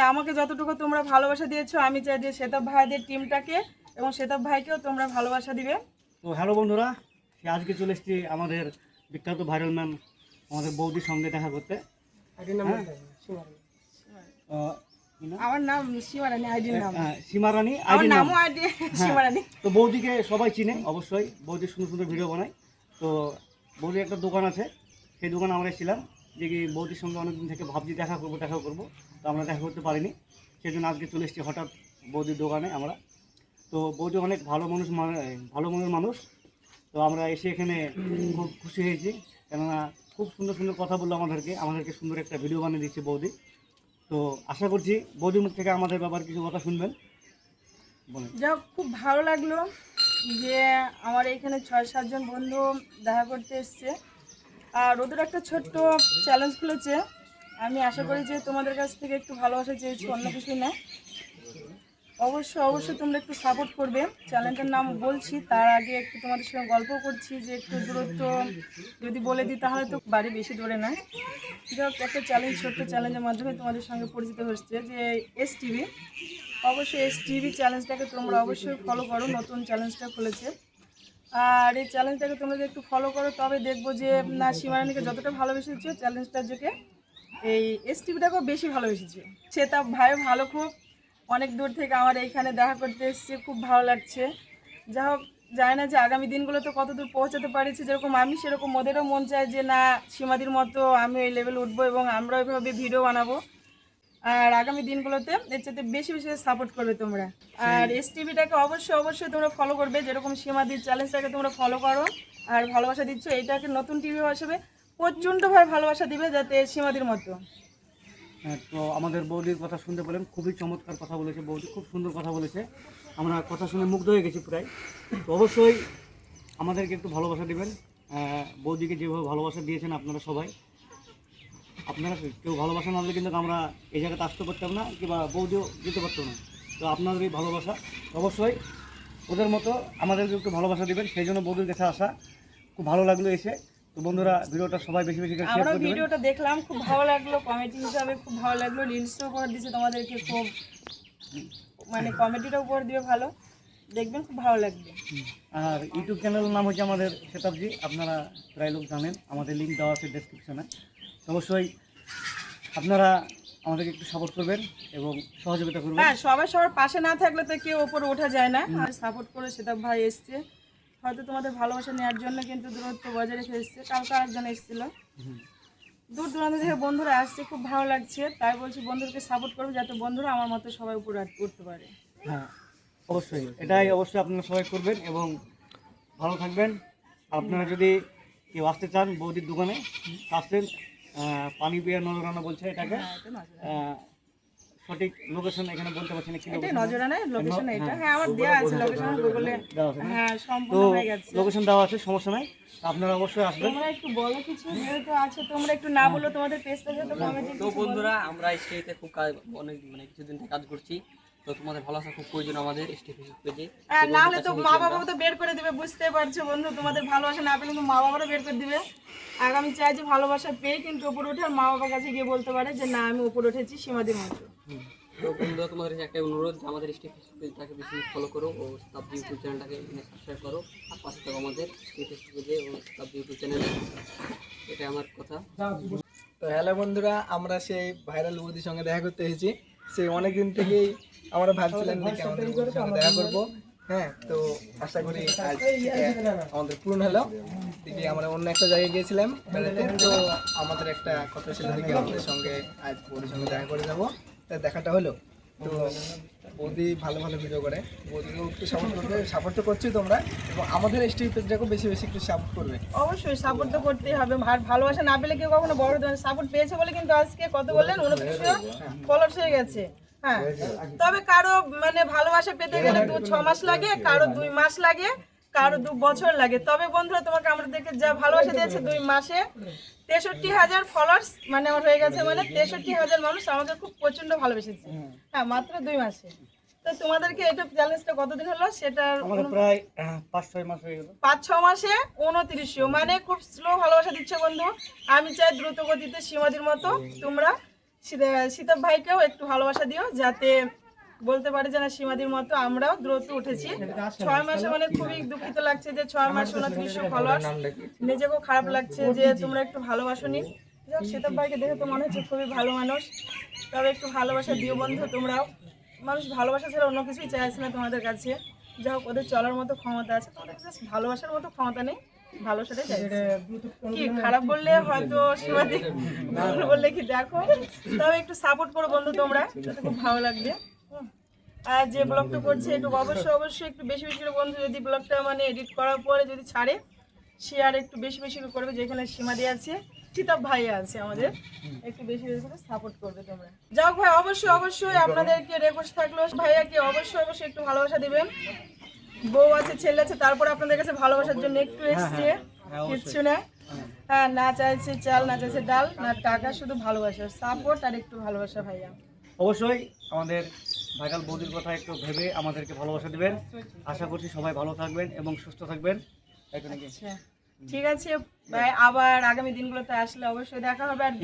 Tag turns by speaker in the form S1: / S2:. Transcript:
S1: তা আমাকে যতটুকু তোমরা ভালোবাসা দিয়েছো আমি চাই যে শ্বেতাব ভাইদের টিমটাকে এবং শ্বেতাব ভাইকেও তোমরা ভালোবাসা দিবে।
S2: তো হ্যালো বন্ধুরা, আজকে চলে এসেছি আমাদের বিখ্যাত ভাইরাল ম্যাম আমাদের বৌদির সঙ্গে দেখা করতে।
S1: আমার নাম সীমারানী, আইডির নাম
S2: সীমারানী,
S1: আমার
S2: আইডির নাম
S1: নামও আইডি সীমারানী।
S2: তো বৌদিকে সবাই চিনে অবশ্যই, বৌদি সুন্দর সুন্দর ভিডিও বানায়। তো বৌদির একটা দোকান আছে, সেই দোকানে আমরা এসেছিলাম যে কি বৌদির সঙ্গে অনেকদিন থেকে ভাবছি দেখা করবো, তো আমরা দেখা করতে পারিনি, সেই জন্য আজকে চলে এসেছি হঠাৎ বৌদির দোকানে আমরা। তো বৌদি অনেক ভালো মনের মানুষ। তো আমরা এসে এখানে খুব খুশি হয়েছি, কেননা খুব সুন্দর সুন্দর কথা বললো আমাদেরকে সুন্দর একটা ভিডিও বানিয়ে দিচ্ছে বৌদি। তো আশা করছি বৌদির মুখ থেকে আমাদের ব্যাপারে কিছু কথা শুনবেন।
S1: যাই হোক, খুব ভালো লাগলো যে আমার এখানে 6-7 জন বন্ধু দেখা করতে এসছে, আর ওদের একটা ছোট্ট চ্যালেঞ্জ খুলেছে। আমি আশা করি যে তোমাদের কাছ থেকে একটু ভালোবাসা চেয়েছি, অন্য কিছুই না। অবশ্যই তোমরা একটু সাপোর্ট করবে। চ্যানেলটার নাম বলছি, তার আগে একটু তোমাদের সঙ্গে গল্প করছি যে একটু দূরত্ব যদি বলে দিই তাহলে তো বাড়ি বেশি দূরে না। যাই হোক, একটা ছোট্ট চ্যালেঞ্জের মাধ্যমে তোমাদের সঙ্গে পরিচিত হচ্ছে যে STV। অবশ্যই STV চ্যালেঞ্জটাকে তোমরা অবশ্যই ফলো করো, নতুন চ্যালেঞ্জটা খুলেছে। আর এই চ্যালেঞ্জটাকে তোমরা যদি একটু ফলো করো তবে দেখবো যে না, সীমারানীকে যতটা ভালোবেসেছো চ্যালেঞ্জটার যোগে এই STVটাকেও বেশি ভালোবেসেছে। শ্বেতাব ভাইও ভালো, খুব অনেক দূর থেকে আমার এইখানে দেখা করতে এসেছে, খুব ভালো লাগছে। যা হোক, জানি না যে আগামী দিনগুলো তো কত দূর পৌঁছাতে পারছি, যেরকম আমি সেরকম ওদেরও মন চায় যে না, সীমাদির মতো আমি ওই লেভেল উঠবো এবং আমরা ওইভাবে ভিডিও বানাবো। আর আগামী দিনগুলোতে এর চাইতে বেশি সাপোর্ট করবে তোমরা। আর STVটাকে অবশ্যই তোমরা ফলো করবে, যেরকম সীমাদির চ্যালেঞ্জটাকে তোমরা ফলো করো আর ভালোবাসা দিচ্ছ। এইটাকে নতুন টিভি হিসেবে প্রচণ্ডভাবে ভালোবাসা দিবে, যাতে সীমাদির মতো।
S2: তো আমাদের বৌদির কথা শুনতে পেলেন, খুবই চমৎকার কথা বলেছে বৌদি, খুব সুন্দর কথা বলেছে। আমরা কথা শুনে মুগ্ধ হয়ে গেছি প্রায়। তো অবশ্যই আমাদেরকে একটু ভালোবাসা দিবেন। বৌদিকে যেভাবে ভালোবাসা দিয়েছেন আপনারা সবাই, আপনারা কেউ ভালোবাসা না দিলে কিন্তু আমরা এই জায়গাতে আসতে পারতাম না, কিংবা বৌদিও যেতে পারতো না। তো আপনাদের এই ভালোবাসা অবশ্যই ওদের মতো আমাদেরকে একটু ভালোবাসা দিবেন, সেই জন্য বৌদির কাছে আসা। খুব ভালো লাগলো এসে। তো বন্ধুরা, ভিডিওটা সবাই বেশি করে শেয়ার
S1: আমরা
S2: করে দিবেন।
S1: ভিডিওটা দেখলাম, খুব ভালো লাগলো, কমেডি হিসাবে খুব ভালো লাগলো। রিলসও উপহার দিচ্ছে তোমাদেরকে, খুব মানে কমেডিটা উপহার দিবে, ভালো দেখবেন, খুব ভালো লাগবে।
S2: আর ইউটিউব চ্যানেলের নাম হচ্ছে আমাদের শ্বেতাবজি, আপনারা প্রায় লোক জানেন, আমাদের লিঙ্ক দেওয়া আছে ডেসক্রিপশনে। অবশ্যই আপনারা আমাদেরকে একটু সাপোর্ট করবেন এবং সহযোগিতা করবেন।
S1: হ্যাঁ, সবার পাশে না থাকলে তো কেউ ওপরে ওঠা যায় না। আর সাপোর্ট করে শ্বেতাব ভাই এসছে, হয়তো তোমাদের ভালোবাসা নেওয়ার জন্য কিন্তু দূরত্ব বজায় রেখে এসছে। কালকে আরেকজন এসেছিল, দূর দূরান্ত থেকে বন্ধুরা আসছে, খুব ভালো লাগছে। তাই বলছি বন্ধুদেরকে সাপোর্ট করবে, যাতে বন্ধুরা আমার মতো সবাই উপরে উঠতে পারে।
S2: হ্যাঁ, অবশ্যই এটাই অবশ্যই আপনারা সবাই করবেন এবং ভালো থাকবেন। আপনারা যদি কেউ আসতে চান বৌদির দোকানে, আসলেন। পানি বিয়ার নজরানা বলছে এটাকে। সঠিক লোকেশন এখানে বলতে পারছি না, কি
S1: এটা নজরানা লোকেশন, এটা হ্যাঁ আমার দেওয়া আছে লোকেশন গুগলে। হ্যাঁ, সম্পূর্ণ হয়ে গেছে,
S2: লোকেশন দেওয়া আছে, সমস্যা নাই। আপনারা অবশ্যই আসবেন।
S1: তোমরা একটু বলো কিছু, যেহেতু আছে তোমরা একটু না বললো তোমাদের পেজটা যেহেতু কমেডি।
S3: তো বন্ধুরা, আমরা স্টেতে খুব অনেক কিছুদিন থেকে কাজ করছি। তো তোমাদের ভালোবাসা খুব প্রয়োজন আমাদের স্টে ফেসবুক পেজে।
S1: না হলে তো মা বাবাও তো বের করে দিবে, বুঝতে পারছো বন্ধু। তোমাদের ভালোবাসা না পেলে কিন্তু মা বাবারও বের করে দিবে। আর আমি চাই যে ভালোবাসা পেয়ে কিন্তু উপরে উঠে আর মা বাবার কাছে গিয়ে বলতে পারে যে না, আমি উপরে উঠেছি সীমাদির মতো।
S3: তো বন্ধুরা, তোমাদের কাছে একটা অনুরোধ, আমাদের স্টে ফেসবুক পেজটাকে বেশি ফলো করো ও সাবজি ইউটিউব চ্যানেলটাকে সাবস্ক্রাইব করো। আর পাশে থাকো আমাদের স্টে ফেসবুক পেজে ও সাবজি ইউটিউব চ্যানেলে। এটা আমার কথা।
S4: তো হ্যালো বন্ধুরা, আমরা সেই ভাইরাল বৌদির সঙ্গে দেখা করতে এসেছি। সেই অনেকদিন থেকেই আমরা ভাবছিলাম দেখি আমাদের বৌদির সঙ্গে দেখা করবো। হ্যাঁ, তো আশা করি আজ আমাদের পূরণ হলো। দেখি আমরা অন্য একটা জায়গায় গিয়েছিলাম বেড়াতে, তো আমাদের একটা কথা ছিল দেখি আমাদের সঙ্গে আজ বৌদির সঙ্গে দেখা করে যাবো। তাই দেখাটা হলো। তো বৌদি ভালো ভিডিও করে, বৌদিকেও একটু সাপোর্ট করবে, সাপোর্ট তো করছি তোমরা, এবং আমাদের স্ট্রিট পেজটাকেও বেশি একটু সাপোর্ট করবে।
S1: অবশ্যই সাপোর্ট তো করতেই হবে। ভালোবাসা না পেলে কেউ কখনো বড় সাপোর্ট পেয়েছে বলে কিন্তু আজকে কত বললেন 29 ফলোয়ার্স হয়ে গেছে। হ্যাঁ, তবে কারো মানে ভালোবাসা পেতে গেলে 2-6 মাস লাগে, কারো 2 মাস লাগে, কারো 2 বছর লাগে। তবে বন্ধুরা, তোমাকে আমাদেরকে যা ভালোবাসা দিয়েছে 2 মাসে 63,000 ফলোয়ার্স মানে আমার হয়ে গেছে, মানে 63,000 মানুষ আমাকে খুব প্রচন্ড ভালোবেসেছে। হ্যাঁ, মাত্র 2 মাসে। তো তোমাদেরকে এটা চ্যালেঞ্জটা কতদিন হলো? সেটা
S2: প্রায় 5-6 মাস হয়ে গেল।
S1: 5-6 মাসে 29, মানে খুব স্লো ভালোবাসা দিচ্ছে বন্ধু। আমি চাই দ্রুত গতিতে সীমাদির মতো তোমরা সীতাব ভাইকেও একটু ভালোবাসা দিও, যাতে বলতে পারে যে না সীমাদির মতো আমরাও দ্রুত উঠেছি। 6 মাসে মানে খুবই দুঃখিত লাগছে যে 6 মাস 2900 ফলোয়ার্স, নিজেকেও খারাপ লাগছে যে তোমরা একটু ভালোবাসোনি। যাক, সীতাব ভাইকে দেখে তো মনে হচ্ছে খুবই ভালো মানুষ, তবে একটু ভালোবাসা দিও বন্ধু তোমরাও। মানুষ ভালোবাসা ছাড়া অন্য কিছুই চাইছে না তোমাদের কাছে। যা হোক, ওদের চলার মতো ক্ষমতা আছে, তোমাদের কাছে ভালোবাসার মতো ক্ষমতা নেই, ভালোবাসাটাই চাইছে। কি খারাপ বললে হয়তো সীমাদি, ভালো বললে কি দেখো, তবে একটু সাপোর্ট করো বন্ধু তোমরা, তাতে খুব ভালো লাগবে। আর যে ব্লগটা করছে একটু অবশ্যই একটু বেশি বেশি করে বন্ধু, যদি ব্লগটা মানে এডিট করার পরে যদি ছাড়ে, শেয়ার একটু বেশি বেশি করে করবে, যেখানে সীমাদি আছে, সীতাব ভাই আছে আমাদের, একটু বেশি বেশি করে সাপোর্ট করবে তোমরা। যাও ভাই, অবশ্যই আপনাদেরকে রিকোয়েস্ট থাকলো ভাইয়াকে অবশ্যই একটু ভালোবাসা দিবেন। বউ আছে, ছেলে আছে, তারপর আপনাদের কাছে ভালোবাসার জন্য একটু এসছে, কিচ্ছু না। হ্যাঁ, না চাইছে চাল, না চাইছে ডাল, না টাকা, শুধু ভালোবাসা, সাপোর্ট আর একটু ভালোবাসা ভাইয়া।
S2: অবশ্যই আমাদের ভাইরাল বৌদির কথা একটু ভেবে আমাদেরকে ভালোবাসা দিবেন। আশা করছি সবাই ভালো থাকবেন এবং সুস্থ থাকবেন। তাই তো নাকি?
S1: আচ্ছা, ঠিক আছে ভাই, আবার আগামী দিনগুলোতে আসলে অবশ্যই দেখা হবে। আর